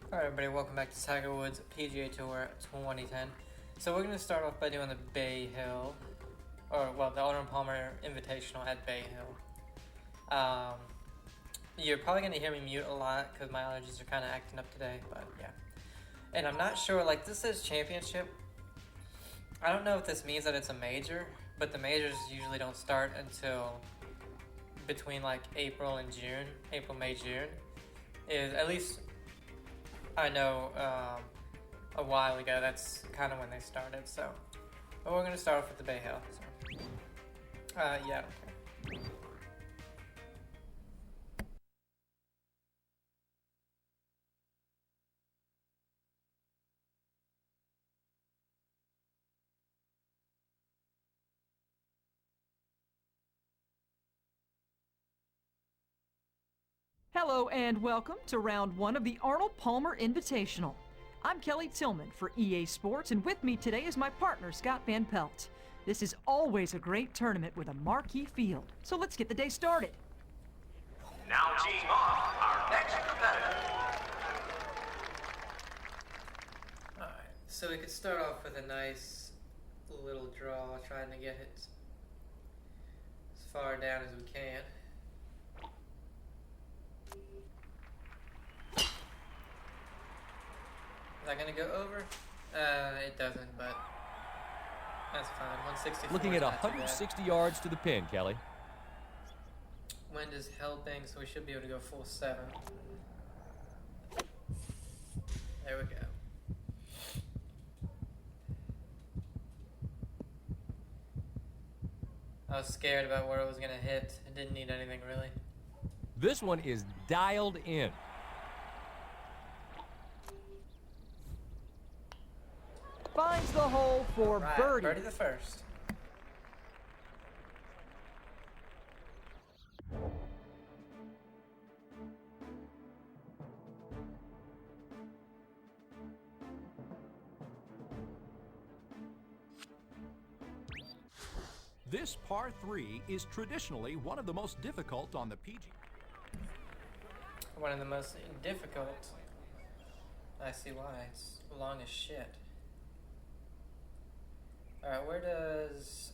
Alright everybody, welcome back to Tiger Woods PGA Tour 2010. So we're going to start off by doing the Bay Hill, or well, the Arnold Palmer Invitational at Bay Hill. You're probably going to hear me mute a lot because my allergies are kind of acting up today, but yeah. And I'm not sure, like this says championship. I don't know if this means that it's a major, but the majors usually don't start until between like April and June, April, May, June. Is at least I know a while ago that's kind of when they started, so. But we're going to start off with the Bay Hill. So. Yeah. Okay. Hello and welcome to round one of the Arnold Palmer Invitational. I'm Kelly Tillman for EA Sports, and with me today is my partner, Scott Van Pelt. This is always a great tournament with a marquee field, so let's get the day started. Now teeing off our next competitor. Alright, so we could start off with a nice little draw, trying to get it as far down as we can. Is that gonna go over? It doesn't, but that's fine. 164. Looking at 160 yards to the pin, Kelly. Wind is helping, so we should be able to go full 7. There we go. I was scared about where it was gonna hit. It didn't need anything really. This one is dialed in. Finds the hole for Right, birdie. birdie the first. This par 3 is traditionally one of the most difficult on the PGA. One of the most difficult. I see why. It's long as shit. Alright, where does...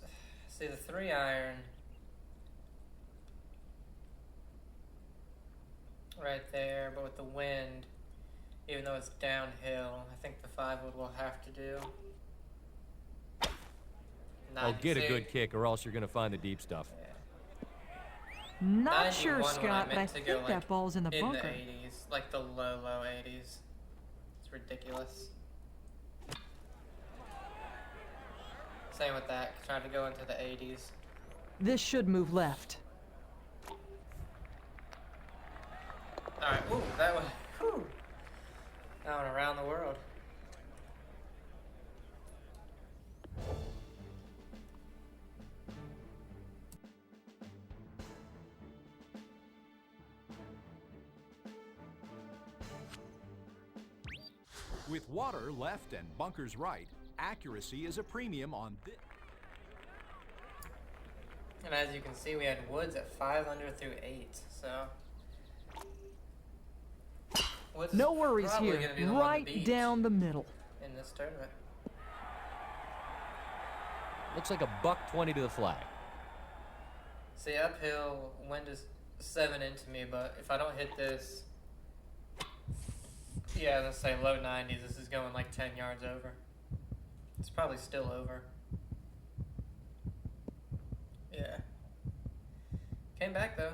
See, the 3-iron... Right there, but with the wind, even though it's downhill, I think the 5-wood will have to do. Oh, get a good kick or else you're going to find the deep stuff. Yeah. Not sure, 91 Scott, but I meant to think go, like, that ball's in the bunker. In the 80s, like the low 80s. It's ridiculous. Same with that, trying to go into the 80s. This should move left. Alright, ooh, that one, whew. That one around the world. With water left and bunkers right, accuracy is a premium on this. And as you can see, we had woods at 5 under through 8, so... Woods No is worries probably here, gonna be the one to right beat down the middle. in this tournament. Looks like a $120 to the flag. See, uphill, wind is 7 into me, but if I don't hit this... Yeah, let's say low 90s, this is going like 10 yards over. It's probably still over. Yeah. Came back though.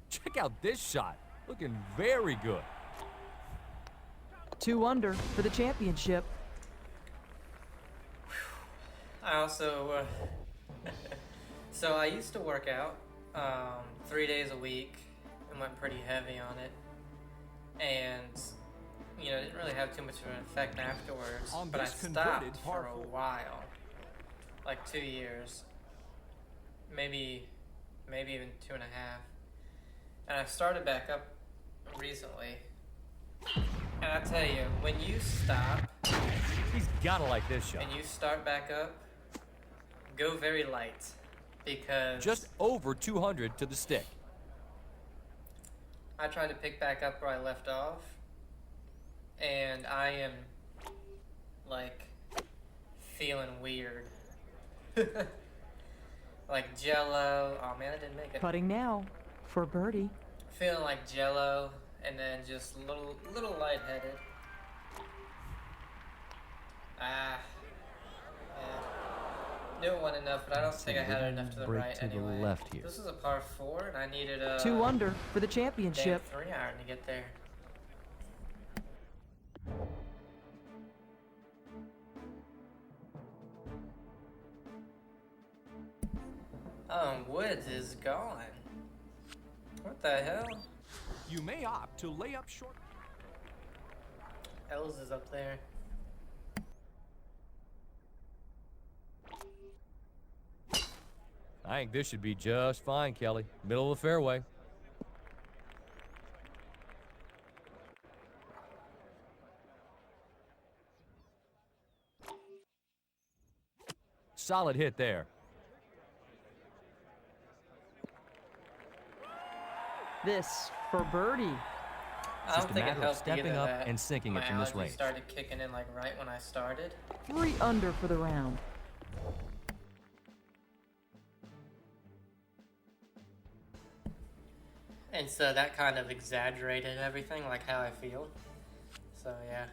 Check out this shot. Looking very good. 2 under for the championship. I also, so I used to work out 3 days a week and went pretty heavy on it. And, you know, didn't really have too much of an effect afterwards. On but I this converted stopped par for a 4. while. Like 2 years. Maybe even 2.5. And I started back up recently. And I tell you, when you stop He's got to like this shot. and you start back up, go very light because Just over 200 to the stick. I tried to pick back up where I left off, and I am, like, feeling weird. Like Jello. Oh man, I didn't make it. Putting now for birdie. Feeling like Jello, and then just little lightheaded. Yeah. Knew it wasn't enough, but I don't think I had it enough to the right to anyway. the left here. This is a par 4, and I needed a 2 under for the championship. 3 iron to get there. Woods is gone. What the hell? You may opt to lay up short. Els is up there. I think this should be just fine, Kelly. Middle of the fairway. Solid hit there. This for birdie. I don't think it helped stepping either up that and sinking my it from this allergies range. started kicking in like right when I started. 3 under for the round. And so that kind of exaggerated everything, like how I feel. So yeah.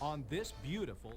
On this beautiful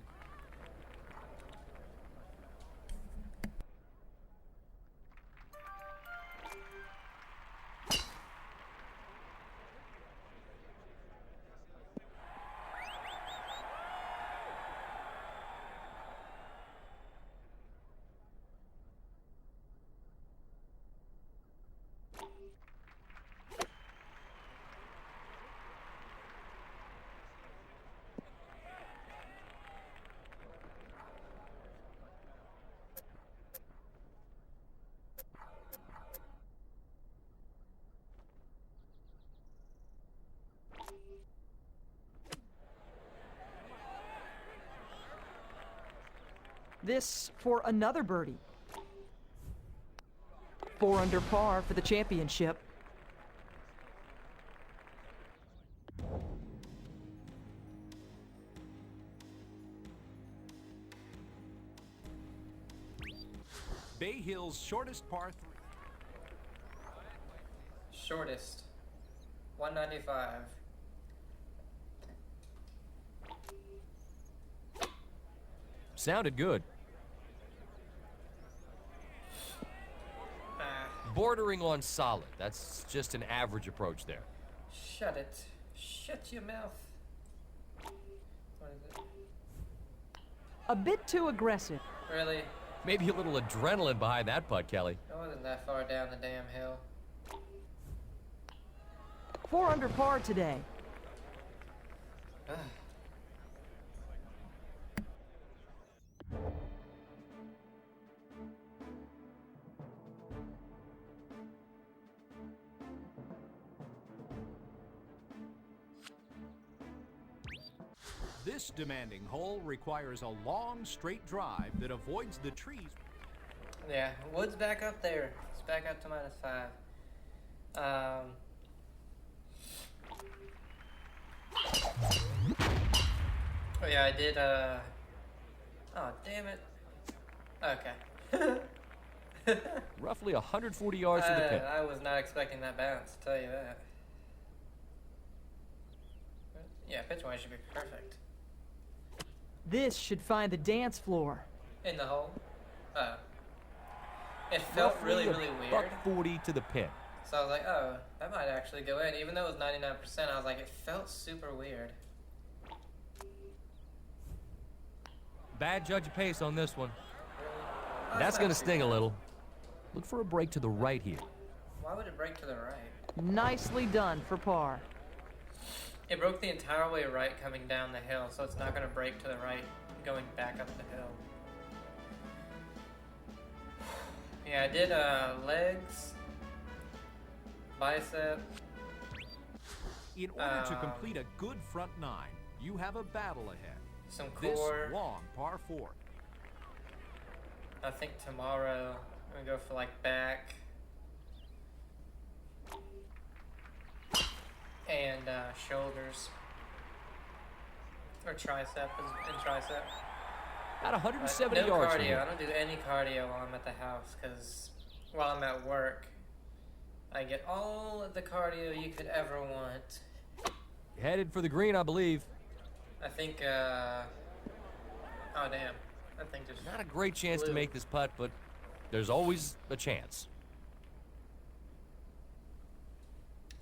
This for another birdie. 4 under par for the championship. Bay Hill's shortest par 3. Shortest. 195. Sounded good. Ah, Bordering on solid. That's just an average approach there. shut it. Shut your mouth. What is it? A bit too aggressive. Really? Maybe a little adrenaline behind that putt, Kelly. It wasn't that far down the damn hill. 4 under par today. This demanding hole requires a long, straight drive that avoids the trees. Yeah, Wood's back up there. It's back up to -5. Oh yeah, I did, oh, damn it. Okay. Roughly 140 yards to the pin. I was not expecting that bounce, I'll tell you that. Yeah, pitch-wise should be perfect. This should find the dance floor. In the hole? It felt really, Roughly really a weird. $140 to the pin. So I was like, oh, that might actually go in. Even though it was 99%, I was like, it felt super weird. Bad judge of pace on this one. Oh, That's not going to too sting a bad. little. Look for a break to the right here. Why would it break to the right? Nicely done for par. It broke the entire way right coming down the hill, so it's not going to break to the right going back up the hill. Yeah, I did legs, bicep. In order to complete a good front 9, you have a battle ahead. Some This core. long par 4. I think tomorrow I'm gonna go for like back. shoulders. Or tricep and tricep. About 170 no yards from cardio. here. I don't do any cardio while I'm at the house because while I'm at work, I get all of the cardio you could ever want. Headed for the green, I believe. I think, oh damn. That thing just Not a great chance to flew. make this putt, but there's always a chance.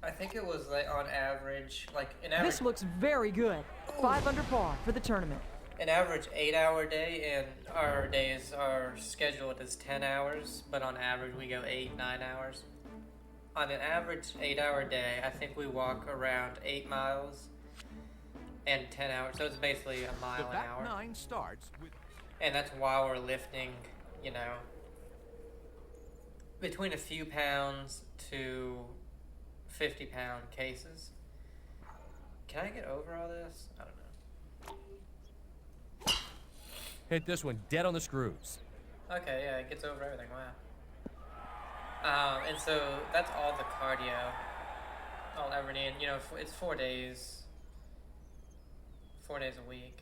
I think it was like on average, like an average, This looks very good. 5 under par for the tournament. an average 8-hour day, and our days are scheduled as 10 hours, but on average we go 8-9 hours. On an average 8-hour day, I think we walk around 8 miles and 10 hours, so it's basically a The mile an back hour. nine starts with And that's while we're lifting, you know, between a few pounds to 50-pound cases. Can I get over all this? I don't know. Hit this one dead on the screws. Okay, yeah, it gets over everything. Wow. And so that's all the cardio I'll ever need. You know, it's 4 days. 4 days a week.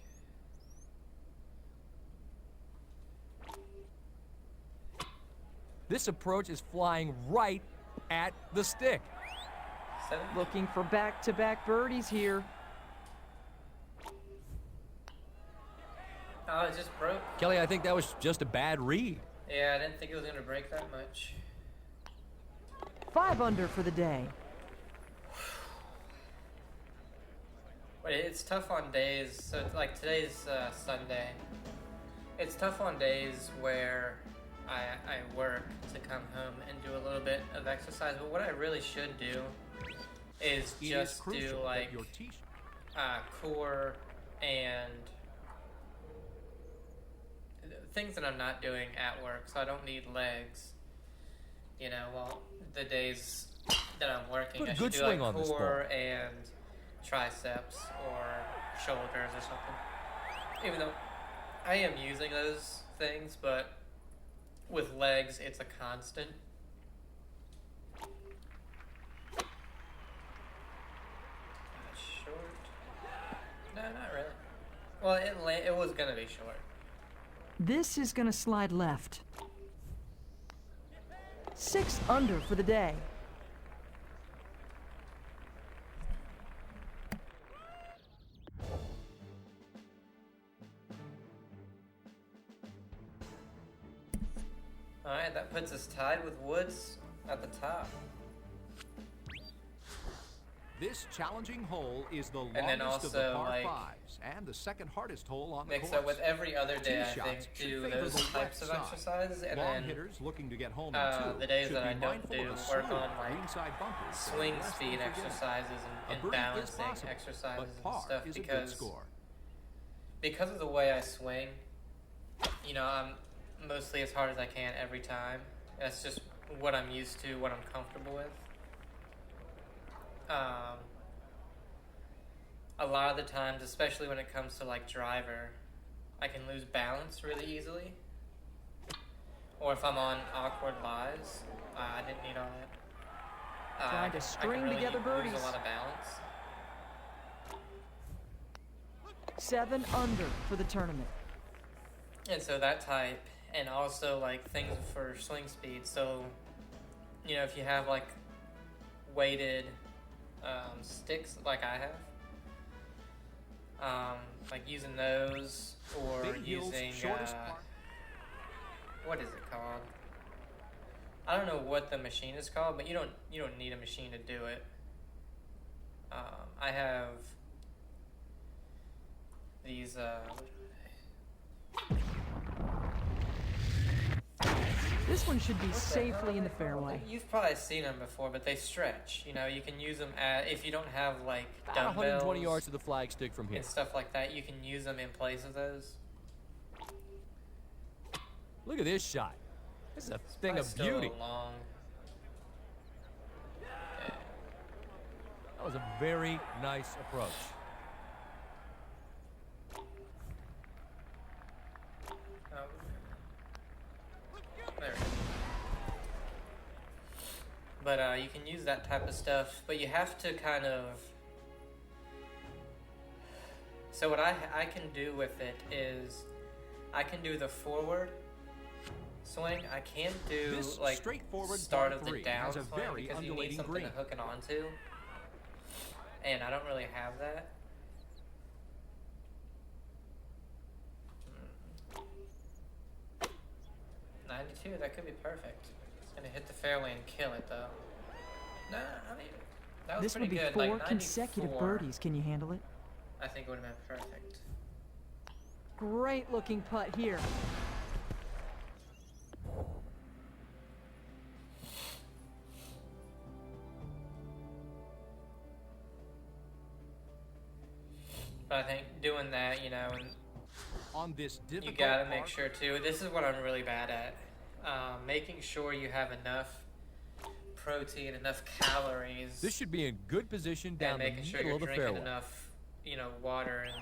This approach is flying right at the stick. 7? Looking for back-to-back birdies here. Oh, it just broke. Kelly, I think that was just a bad read. Yeah, I didn't think it was going to break that much. 5 under for the day. But it's tough on days, so like today's Sunday. It's tough on days where I work to come home and do a little bit of exercise, but what I really should do is it is just do crucial that like your t-shirt core and things that I'm not doing at work, so I don't need legs. You know, well, the days that I'm working, Put a I good should do swing like on this core ball. and triceps or shoulders or something. Even though I am using those things, but with legs, it's a constant. Short? No, not really. Well, it was gonna be short. This is going to slide left. 6 under for the day. Alright, that puts us tied with Woods at the top. This challenging hole is the And then longest of the also, par like, fives and the second hardest hole on the Mix course. up with every other day, I Tee think, shots should do favor those the types of left side. exercises, and Long then hitters looking to get home in two the days should that be I don't mindful do of a work slew on of like greenside bunkers that swing are less speed than forgiving. exercises A and birdie is balancing possible, exercises but and par stuff is a good because score. of the way I swing, you know, I'm mostly as hard as I can every time. That's just what I'm used to, what I'm comfortable with. A lot of the times, especially when it comes to like driver, I can lose balance really easily. Or if I'm on awkward lies, I didn't need all that. Trying to I can string really together lose birdies. a lot of balance. 7 under for the tournament. And so that type, and also like things for swing speed. So, you know, if you have like weighted sticks like I have, like using those or Big Hill's using shortest par. what is it called? I don't know what the machine is called, but you don't need a machine to do it. I have these This one should be safely in the fairway. You've probably seen them before, but they stretch. You know, you can use them if you don't have like About dumbbells 120 yards to the flagstick from here. and stuff like that. You can use them in place of those. Look at this shot. This is a thing Probably of still a beauty. little long. Okay. That was a very nice approach. There we go. But you can use that type of stuff, but you have to kind of So what I can do with it is I can do the forward swing. I can't do This like straightforward start par of the three down has a swing very because you need undulating something green. to hook it onto, and I don't really have that. 92, that could be perfect. It's gonna hit the fairway and kill it though. Nah, I mean, that was This would pretty be good. 4 Like consecutive 94, birdies. Can you handle it? I think would have been perfect. Great looking putt here. But I think doing that, you know, and On this you difficult gotta make par, sure too. This is what I'm really bad at. Making sure you have enough protein, enough calories, This should be in good position down and the making sure middle you're of the drinking fairway. enough, you know, water and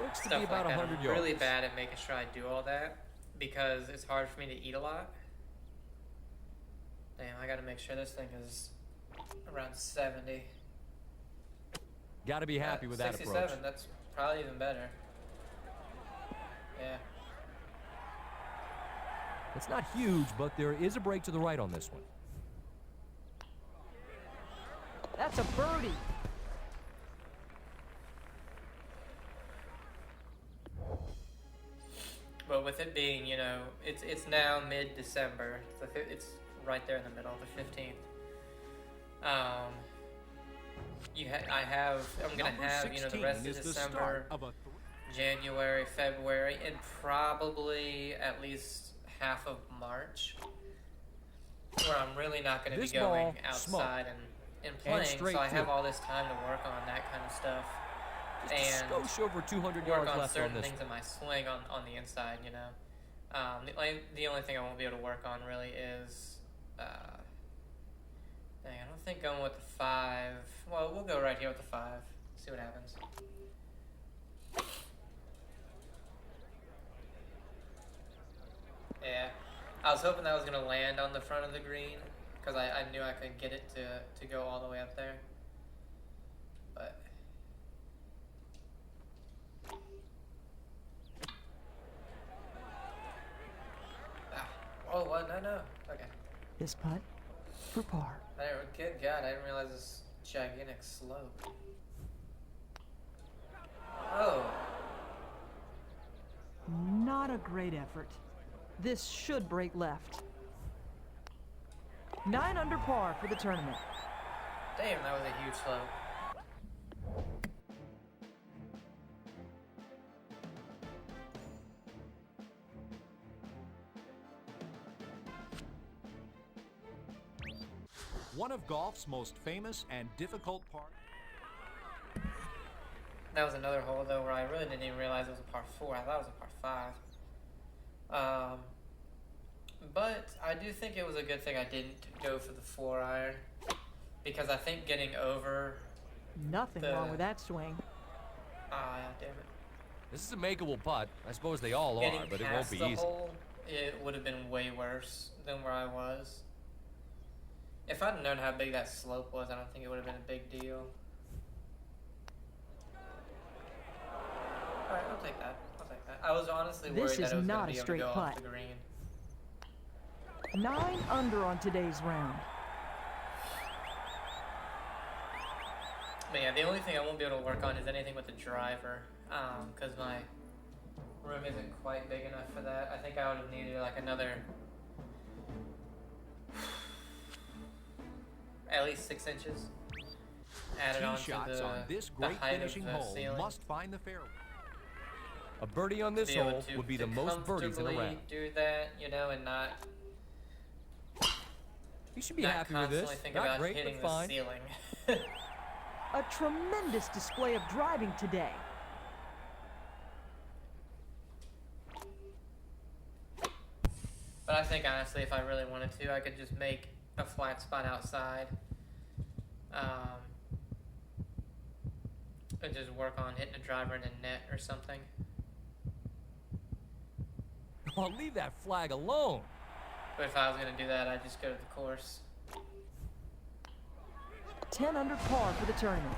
Looks to be stuff about like that. 100 I'm yards. really bad at making sure I do all that because it's hard for me to eat a lot. Damn, I gotta make sure this thing is around 70. Got to be happy with that 67, approach. that's probably even better. Yeah. It's not huge, but there is a break to the right on this one. That's a birdie. But with it being, you know, it's now mid-December. It's right there in the middle, the 15th. I'm gonna number have, you know, the 16 rest of is the December, start of a January, February, and probably at least half of March, where I'm really not gonna be This going ball outside and playing. straight So I have through. all this time to work on that kind of stuff. Just a And skosh over 200 work yards on left certain on this things one. in my swing on the inside, you know. The only thing I won't be able to work on really is, dang, I don't think going with the 5. Well, we'll go right here with the 5. See what happens. Yeah, I was hoping that was gonna land on the front of the green because I knew I could get it to go all the way up there, but. Oh, what? No. Okay. This putt for par. Good God, I didn't realize this gigantic slope. Oh. Not a great effort. This should break left. 9 under par for the tournament. Damn, that was a huge slope. one of golf's most famous and difficult par. That was another hole, though, where I really didn't even realize it was a par 4. I thought it was a par 5. But I do think it was a good thing I didn't go for the 4-iron. Because I think getting over... Nothing wrong with that swing. Ah, damn it. This is a makeable putt. I suppose they all are, Getting but it won't past be the easy. hole, it would have been way worse than where I was. If I'd known how big that slope was, I don't think it would have been a big deal. Alright, I'll take that. I was honestly worried This that is it was not going a to be able to straight go off putt. the green. 9 under on today's round. But yeah, the only thing I won't be able to work on is anything with the driver, because my room isn't quite big enough for that. I think I would have needed like another, at least 6 inches added Tee on to shots the, on this the great height finishing of the hole ceiling. must find the fairway. A birdie on this Be able hole to- would be to the most birdies in a comfortably round. do that, you know, and not You should be not happy with constantly this. think Not about great, hitting but the fine. ceiling. A tremendous display of driving today. But I think honestly, if I really wanted to, I could just make a flat spot outside, and just work on hitting a driver in a net or something. Oh, leave that flag alone. But if I was gonna do that, I'd just go to the course. 10 under par for the tournament.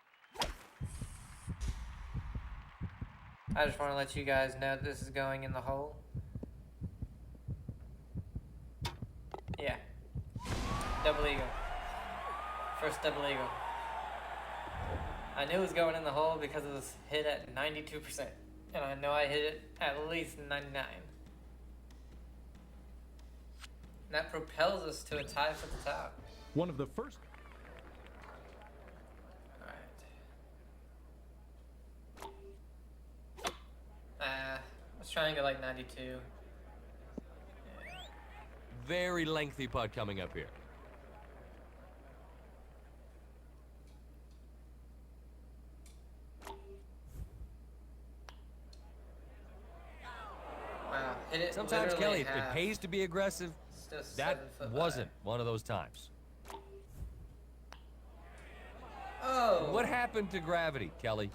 I just want to let you guys know that this is going in the hole. Yeah. Double eagle. First double eagle. I knew it was going in the hole because it was hit at 92%. And I know I hit it at least 99. And that propels us to a tie for the top. One of the first. Let's try and go like 92. Yeah. Very lengthy putt coming up here. Wow, hit it. Sometimes, Kelly, it half. pays to be aggressive. Still 7 That foot wasn't high. one of those times. Oh! What happened to gravity, Kelly?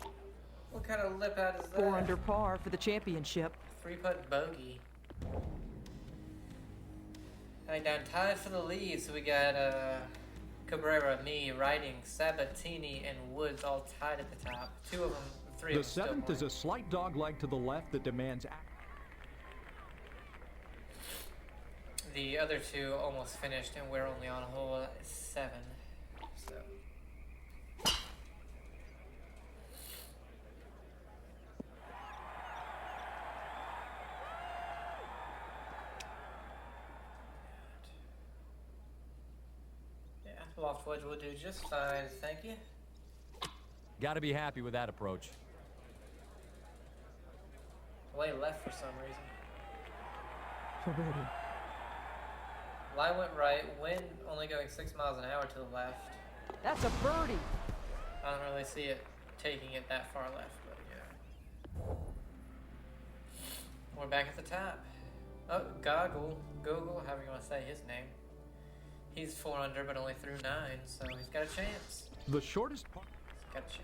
What kind of lip out is that? 4 under par for the championship. 3-putt bogey. Alright, down tied for the lead, so we got Cabrera, me, Riding, Sabatini, and Woods all tied at the top. 2 of them, 3 The of them still seventh is playing. a slight dogleg to the left that demands. The other 2 almost finished, and we're only on hole 7. So. Yeah, loft wedge will do just fine, thank you. Got to be happy with that approach. Way left for some reason. For birdie. Line went right, wind only going 6 miles an hour to the left. That's a birdie. I don't really see it taking it that far left, but yeah. We're back at the top. Oh, Goggle, however you want to say his name. He's 4 under, but only through 9, so he's got a chance. The shortest part. He's got a chance.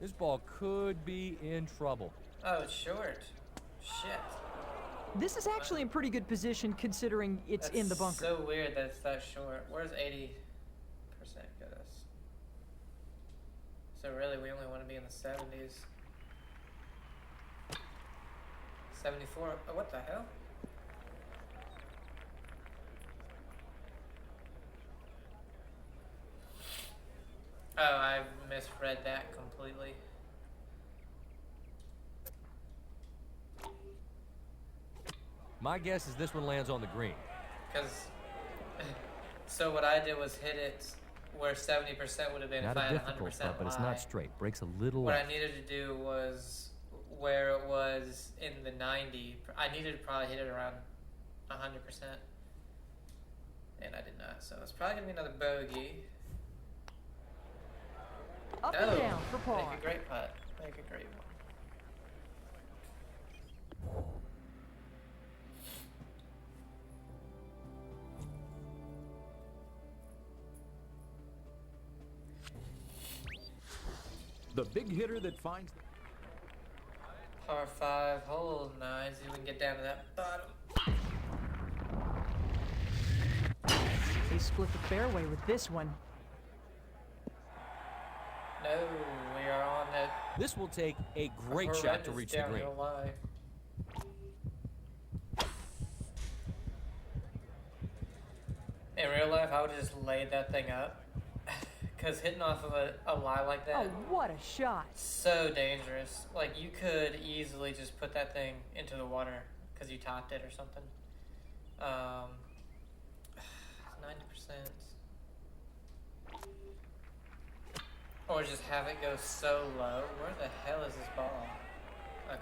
This ball could be in trouble. Oh, it's short. Shit. This is actually in pretty good position considering it's in the bunker. So weird that it's that short. Where's 80% get us? So really, we only want to be in the 70s. 74. Oh, what the hell? Oh, I misread that completely. My guess is this one lands on the green. Because, so what I did was hit it where 70% would have been Not if I a had 100% difficult putt, but it's lie. not straight. Breaks a little What left. I needed to do was where it was in the 90. I needed to probably hit it around 100%. And I did not. So it's probably going to be another bogey. Up and down for par. Make a great putt. Make a great one. The big hitter that finds. Par 5, hole 9. See if we can get down to that bottom. They split the fairway with this one. No, we are on that. This will take a great shot to reach the green. downhill lie. In real life, I would have just laid that thing up. Because hitting off of a lie like that, Oh, what a shot. so dangerous. Like, you could easily just put that thing into the water because you topped it or something. 90%. Or just have it go so low. Where the hell is this ball? Okay.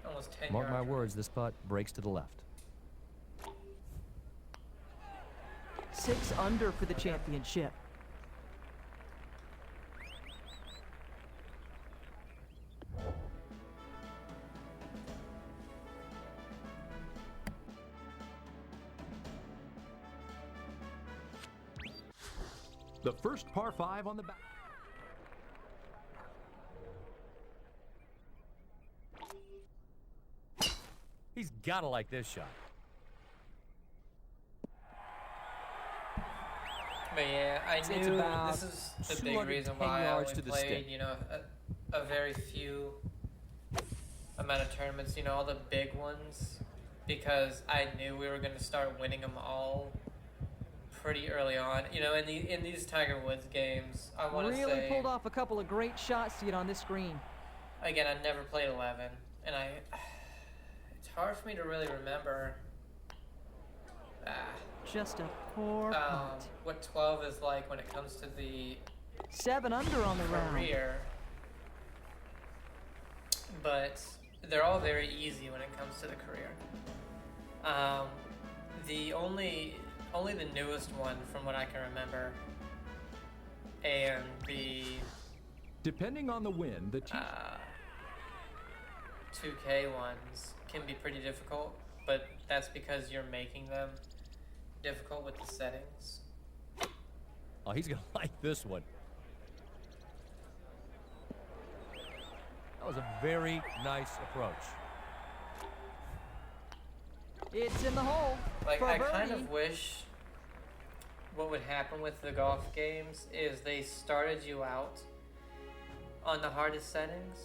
Almost 10 Mark my yards. words, this putt breaks to the left. 6 under for the championship. The first par 5 on the back. He's got to like this shot. But yeah, I It's knew about this is the big 210 reason why I yards only to the played, stick. you know, a very few amount of tournaments, you know, all the big ones, because I knew we were going to start winning them all pretty early on. You know, in these Tiger Woods games, I want to Really say, pulled off a couple of great shots to get on this green. again, I never played 11, and it's hard for me to really remember Just a poor putt. what 12 is like when it comes to the 7 under on the round. career, but they're all very easy when it comes to the career. The only the newest one from what I can remember, and the Depending on the wind, the team 2K ones can be pretty difficult, but that's because you're making them difficult with the settings. Oh, he's gonna like this one. That was a very nice approach. It's in the hole. Like, for I birdie. kind of wish what would happen with the golf games is they started you out on the hardest settings,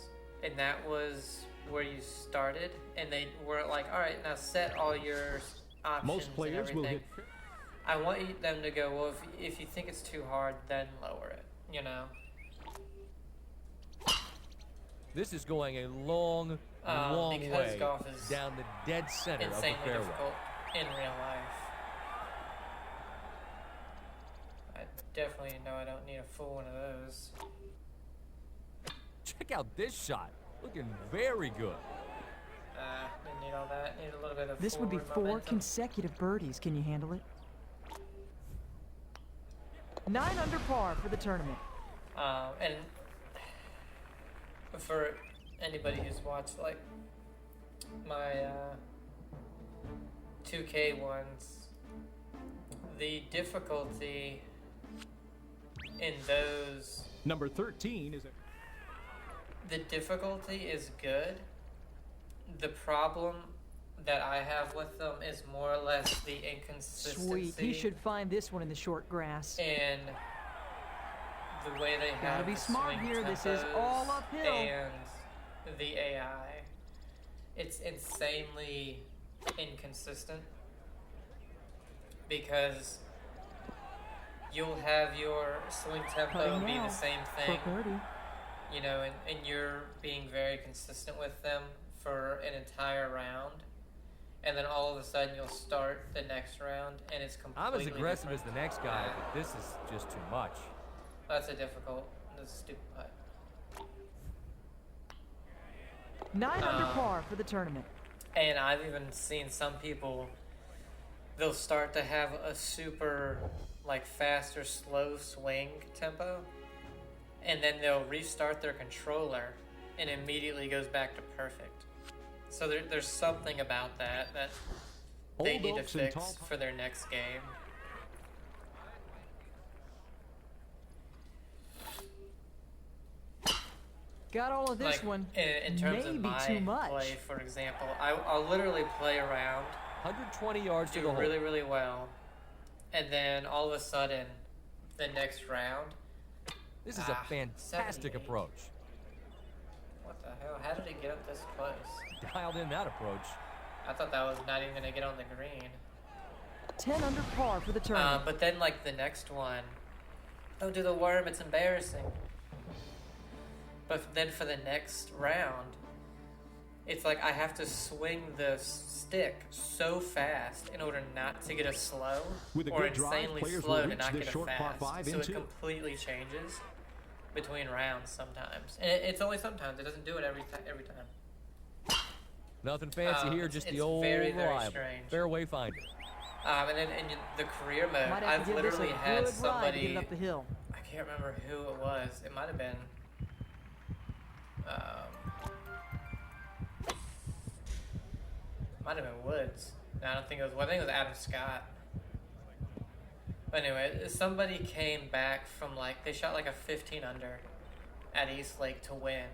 and that was where you started, and they were like, all right, now set all your options most players and will everything. hit. I want them to go, well, if you think it's too hard, then lower it, you know? This is going a long because way golf is down the dead center of the Insanely fairway. difficult in real life. I definitely know I don't need a full one of those. Check out this shot. Looking very good. Didn't need all that. Need a little bit of This would be forward 4 momentum. consecutive birdies. Can you handle it? 9 under par for the tournament. And for anybody who's watched like my 2K ones, the difficulty in those, Number 13 is the difficulty is good. The problem that I have with them is more or less the inconsistency. Sweet. He should find this one in the short grass. And the way they Gotta have be the smart swing here. This is tempos all uphill. and the AI, it's insanely inconsistent because you'll have your swing tempo Putting be the now same for thing, birdie. you know, and you're being very consistent with them for an entire round, and then all of a sudden you'll start the next round and it's I'm completely as aggressive as different. the next guy, but this is just too much. That's a difficult, that's a stupid putt. 9 under par for the tournament. And I've even seen some people, they'll start to have a super like fast or slow swing tempo, and then they'll restart their controller and immediately goes back to perfect. So there's something about that they Old need to Oaks and fix Tall- for their next game. Got all of this Like one. in terms Maybe of my too much. play, for example, I'll literally play around, 120 yards to do the hole. really, really well, and then all of a sudden, the next round, This is a fantastic 78. approach. what the hell? How did it get up this close? Dialed in that approach. I thought that was not even gonna get on the green. 10 under par for the tournament. But then like the next one, oh, do the worm, it's embarrassing. But then for the next round, it's like I have to swing the stick so fast in order not to get a slow, With a or good drive, insanely players slow will to reach not this get a short par fast. five So in it two. completely changes between rounds sometimes. And it's only sometimes. It doesn't do it every time. Nothing fancy here, It's- just it's the old very, very reliable strange. fairway finder. And then in the career mode, Might have I've to give this a literally good had ride to get somebody. it up the hill. I can't remember who it was. It might have been. Might have been Woods. No, I don't think it was. Well, I think it was Adam Scott. But anyway, somebody came back from like they shot like a 15 under at Eastlake to win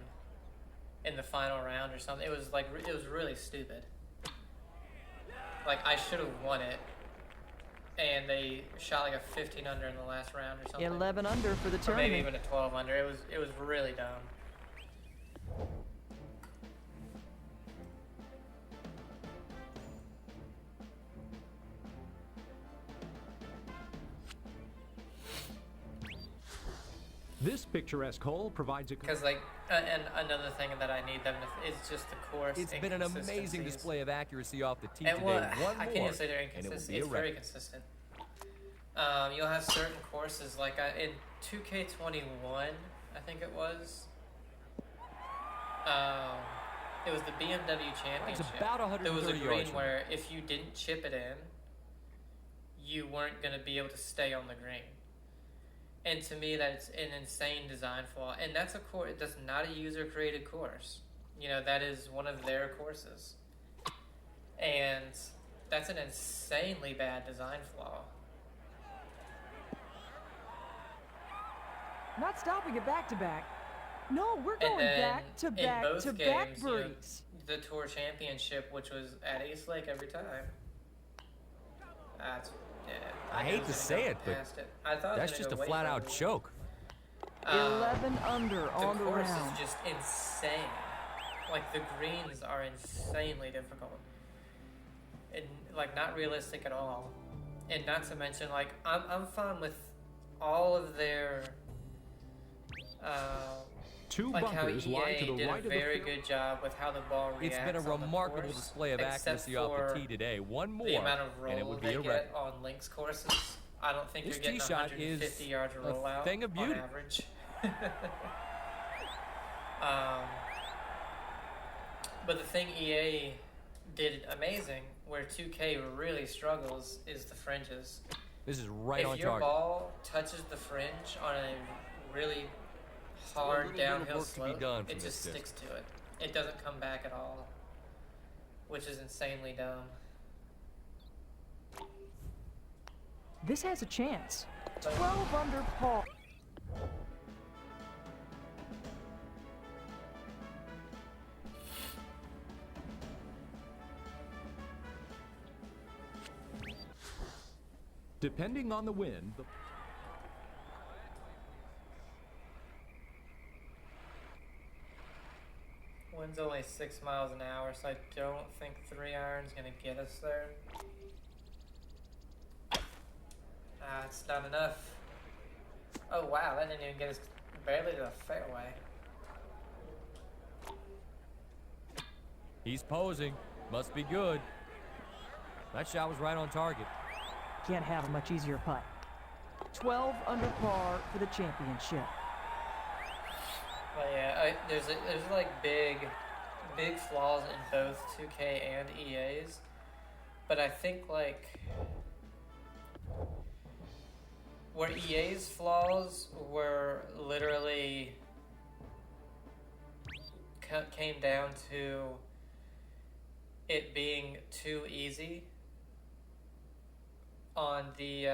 in the final round or something. It was like it was really stupid. Like I should have won it, and they shot like a 15 under in the last round or something. 11 under for the Or tournament. maybe even a 12 under. It was really dumb. This picturesque hole provides a... Because like, and another thing that I need them to, is just the course. It's been an amazing inconsistencies. display of accuracy off the tee And today. well, One I more, can't even say they're and it will inconsistent. be a It's very record. consistent. You'll have certain courses like in 2K21, I think it was. It was the BMW Championship. about 130 There was a yards green from where if you didn't chip it in, you weren't going to be able to stay on the green. And to me, that's an insane design flaw. And that's a course. That's not a user-created course. You know, that is one of their courses. And that's an insanely bad design flaw. Not stopping it back to back. No, we're going And then back to in back both to games, back you know, birdies. the Tour Championship, which was at East Lake every time. That's yeah. I knew hate it to was say gonna it, go but past it. I thought it was that's gonna just a go way flat-out further. choke. 11 under The on the course round. is just insane. Like the greens are insanely difficult, and like not realistic at all. And not to mention, like I'm fine with all of their. Two Like how bunkers lie to EA the did right a of the very field. good job with how the ball reacts. It's been a on the remarkable course, display of except accuracy off for the tee today. One more, the amount of and it roll would be they a get record. on links courses. I don't think This you're getting tee shot 150 is yards of a rollout thing of on beauty. average. But the thing EA did amazing, where 2K really struggles, is the fringes. This is right If on your target. ball touches the fringe on a really hard little bit of downhill work to be slope, done from it just this sticks to it. It doesn't come back at all, which is insanely dumb. This has a chance. 12 under par. Depending on the wind, the Wind's only 6 miles an hour, so I don't think 3-iron's gonna get us there. It's not enough. Oh wow, that didn't even get us barely to the fairway. He's posing. Must be good. That shot was right on target. Can't have a much easier putt. 12 under par for the championship. But yeah, there's like big flaws in both 2K and EA's, but I think like where EA's flaws were literally came down to it being too easy on the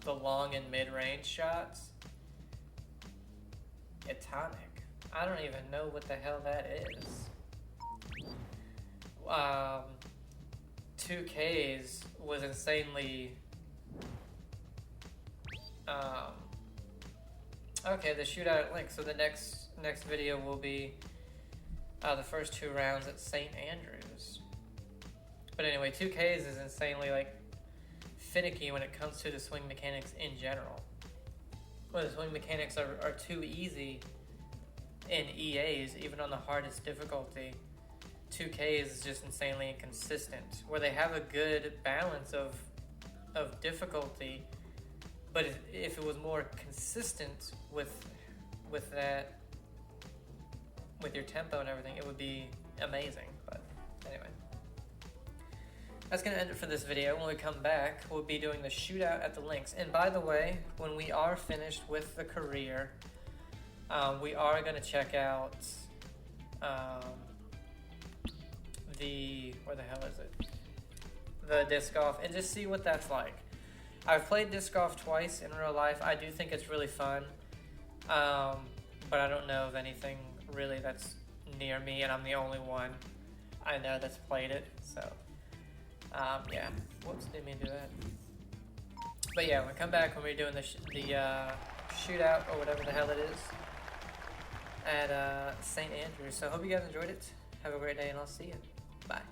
long and mid-range shots. Atomic. I don't even know what the hell that is. 2K's was insanely. Okay, the shootout at Link. So the next video will be the first 2 rounds at St. Andrews. But anyway, 2K's is insanely like finicky when it comes to the swing mechanics in general. Well, the swing mechanics are too easy in EA's, even on the hardest difficulty. 2K is just insanely inconsistent, where they have a good balance of difficulty, but if it was more consistent with that, with your tempo and everything, it would be amazing. But anyway, that's gonna end it for this video. When we come back, we'll be doing the shootout at the links. And by the way, when we are finished with the career, we are going to check out where the hell is it? The disc golf, and just see what that's like. I've played disc golf twice in real life. I do think it's really fun, but I don't know of anything really that's near me, and I'm the only one I know that's played it. So, yeah. Whoops, didn't mean to do that. But yeah, when we come back, when we're doing the shootout or whatever the hell it is at St. Andrews. So I hope you guys enjoyed it. Have a great day, and I'll see you. Bye.